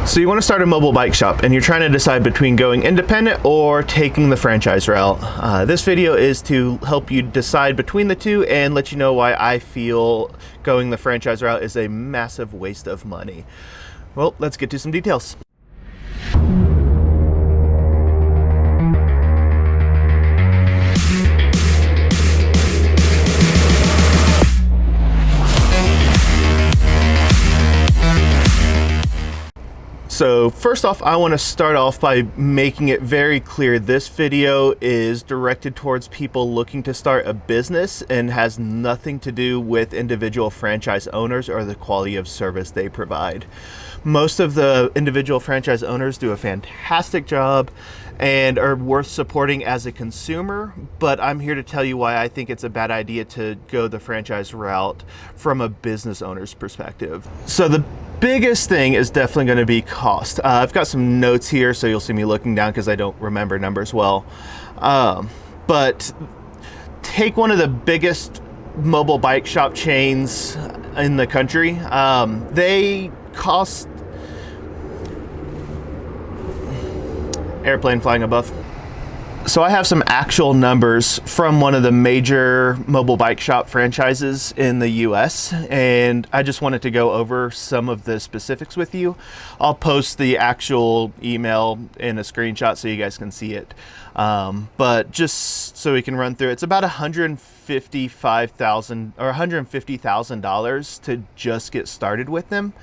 So you want to start a mobile bike shop and you're trying to decide between going independent or taking the franchise route. This video is to help you decide between the two and let you know why I feel going the franchise route is a massive waste of money. Well, let's get to some details. So first off, I want to start off by making it very clear this video is directed towards people looking to start a business and has nothing to do with individual franchise owners or the quality of service they provide. Most of the individual franchise owners do a fantastic job and are worth supporting as a consumer, but I'm here to tell you why I think it's a bad idea to go the franchise route from a business owner's perspective. So the biggest thing is definitely going to be cost. I've got some notes here, so you'll see me looking down because I don't remember numbers well. But take one of the biggest mobile bike shop chains in the country. They cost... Airplane flying above. So I have some actual numbers from one of the major mobile bike shop franchises in the US, and I just wanted to go over some of the specifics with you. I'll post the actual email in a screenshot so you guys can see it. But just so we can run through, it's about $155,000 or $150,000 to just get started with them.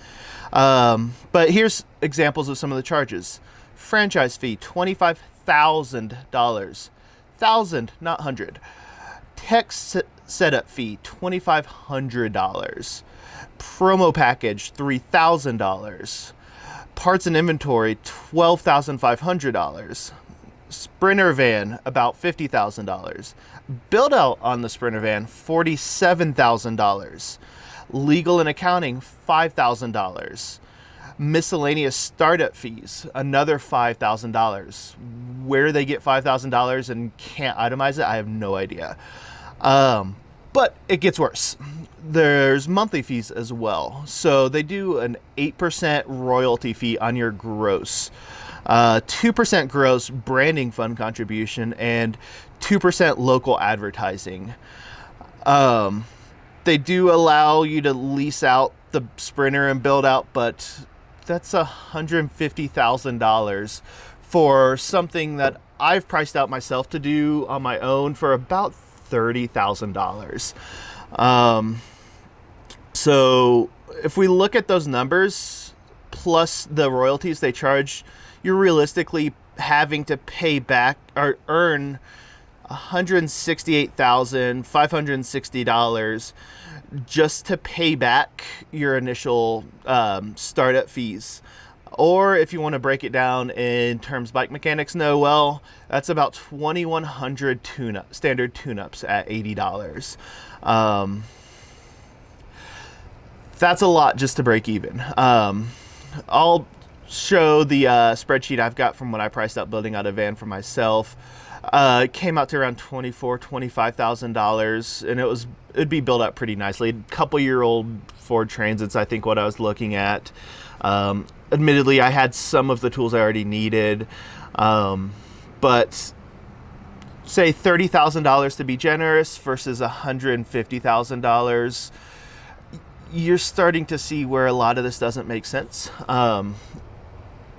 But here's examples of some of the charges. Franchise fee, $25,000. Thousand, not hundred. Tech setup fee, $2,500. Promo package, $3,000. Parts and inventory, $12,500. Sprinter van, about $50,000. Build out on the Sprinter van, $47,000. Legal and accounting, $5,000. Miscellaneous startup fees, another $5,000. Where they get $5,000 and can't itemize it, I have no idea. But it gets worse. There's monthly fees as well. So they do an 8% royalty fee on your gross, 2% gross branding fund contribution, and 2% local advertising. They do allow you to lease out the Sprinter and build out, but that's $150,000 for something that I've priced out myself to do on my own for about $30,000. So if we look at those numbers plus the royalties they charge, you're realistically having to pay back or earn $168,560 just to pay back your initial startup fees. Or if you want to break it down in terms bike mechanics know well, that's about 2,100 standard tune-ups at $80. That's a lot just to break even. I'll show the spreadsheet I've got from when I priced out building out a van for myself. It came out to around $25,000, and it'd be built up pretty nicely. A couple-year-old Ford Transit's, I think, what I was looking at. Admittedly, I had some of the tools I already needed, but say $30,000 to be generous versus $150,000. You're starting to see where a lot of this doesn't make sense.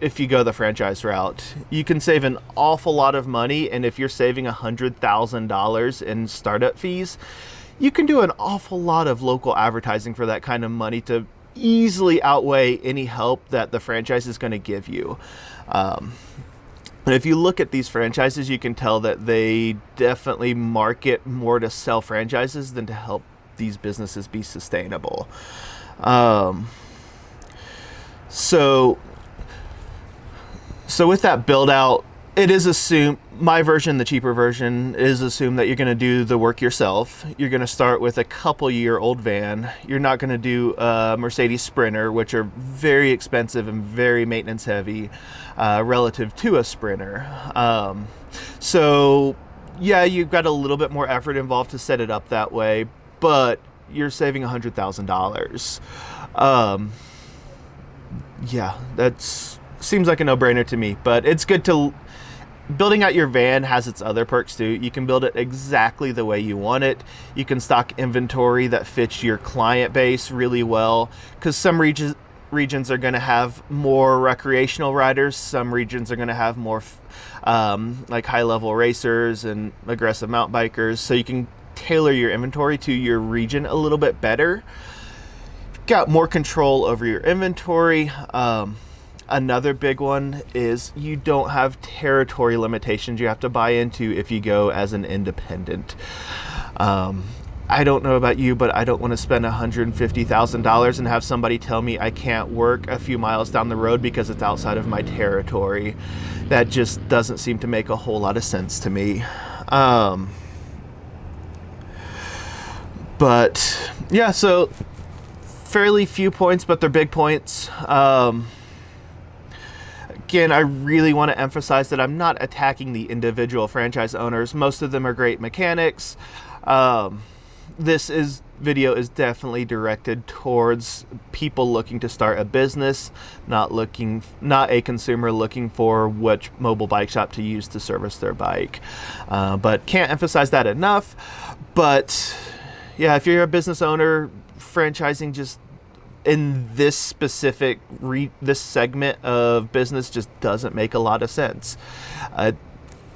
If you go the franchise route, you can save an awful lot of money, and if you're saving $100,000 in startup fees, you can do an awful lot of local advertising for that kind of money to easily outweigh any help that the franchise is going to give you. And if you look at these franchises, you can tell that they definitely market more to sell franchises than to help these businesses be sustainable. So with that build out, it is assumed, my version, the cheaper version, is assumed that you're going to do the work yourself. You're going to start with a couple-year-old van. You're not going to do a Mercedes Sprinter, which are very expensive and very maintenance heavy relative to a Sprinter. So yeah, you've got a little bit more effort involved to set it up that way, but you're saving $100,000. yeah, that's seems like a no-brainer to me. But it's good to building out your van has its other perks too. You can build it exactly the way you want it. You can stock inventory that fits your client base really well, because some regions are going to have more recreational riders. Some regions are going to have more like high-level racers and aggressive mountain bikers. So you can tailor your inventory to your region a little bit better. Got more control over your inventory. Another big one is you don't have territory limitations you have to buy into if you go as an independent. I don't know about you, but I don't want to spend $150,000 and have somebody tell me I can't work a few miles down the road because it's outside of my territory. That just doesn't seem to make a whole lot of sense to me. But yeah, so fairly few points, but they're big points. Again, I really want to emphasize that I'm not attacking the individual franchise owners. Most of them are great mechanics. This video is definitely directed towards people looking to start a business, not a consumer looking for which mobile bike shop to use to service their bike. But can't emphasize that enough. But yeah, if you're a business owner, franchising just in this specific this segment of business just doesn't make a lot of sense.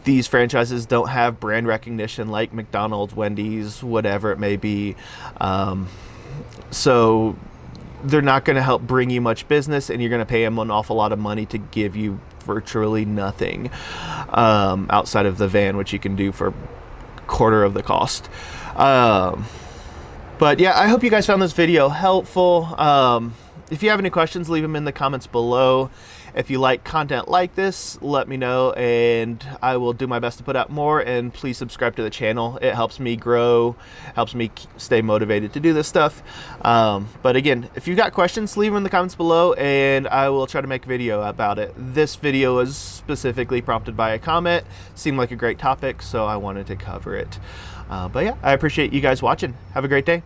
These franchises don't have brand recognition like McDonald's, Wendy's, whatever it may be. So they're not going to help bring you much business, and you're going to pay them an awful lot of money to give you virtually nothing outside of the van, which you can do for a quarter of the cost. But yeah, I hope you guys found this video helpful. If you have any questions, leave them in the comments below. If you like content like this, let me know, and I will do my best to put out more. And please subscribe to the channel. It helps me grow, helps me stay motivated to do this stuff. But again, if you've got questions, leave them in the comments below, and I will try to make a video about it. This video was specifically prompted by a comment. Seemed like a great topic, so I wanted to cover it. But yeah, I appreciate you guys watching. Have a great day.